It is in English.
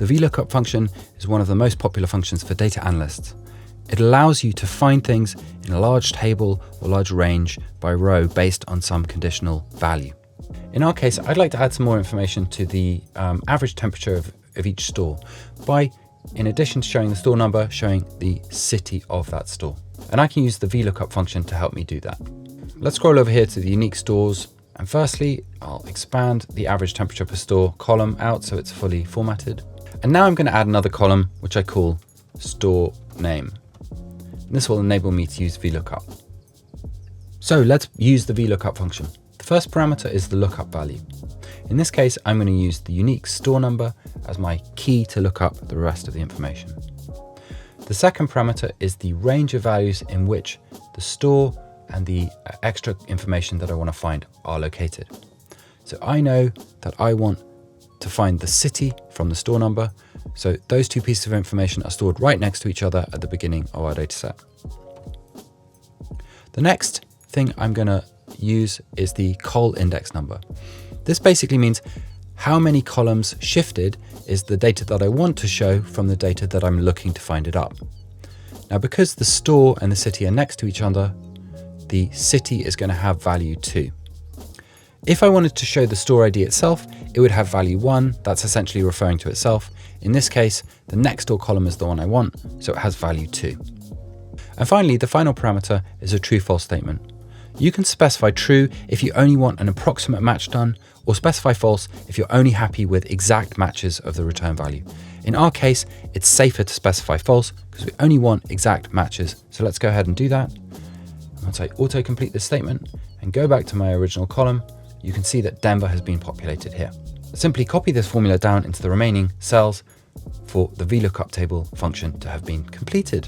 The VLOOKUP function is one of the most popular functions for data analysts. It allows you to find things in a large table or large range by row based on some conditional value. In our case, I'd like to add some more information to the average temperature of each store by, in addition to showing the store number, showing the city of that store. And I can use the VLOOKUP function to help me do that. Let's scroll over here to the unique stores. And firstly, I'll expand the average temperature per store column out so it's fully formatted. And now I'm going to add another column, which I call store name. And this will enable me to use VLOOKUP. So let's use the VLOOKUP function. The first parameter is the lookup value. In this case, I'm going to use the unique store number as my key to look up the rest of the information. The second parameter is the range of values in which the store and the extra information that I want to find are located. So I know that I want to find the city from the store number. So those two pieces of information are stored right next to each other at the beginning of our data set. The next thing I'm going to use is the col index number. This basically means how many columns shifted is the data that I want to show from the data that I'm looking to find it up. Now, because the store and the city are next to each other, the city is going to have value 2. If I wanted to show the store ID itself, it would have value 1. That's essentially referring to itself. In this case, the next door column is the one I want, so it has value 2. And finally, the final parameter is a true-false statement. You can specify true if you only want an approximate match done, or specify false if you're only happy with exact matches of the return value. In our case, it's safer to specify false because we only want exact matches. So let's go ahead and do that. Once I auto-complete this statement and go back to my original column, you can see that Denver has been populated here. Simply copy this formula down into the remaining cells for the VLOOKUP table function to have been completed.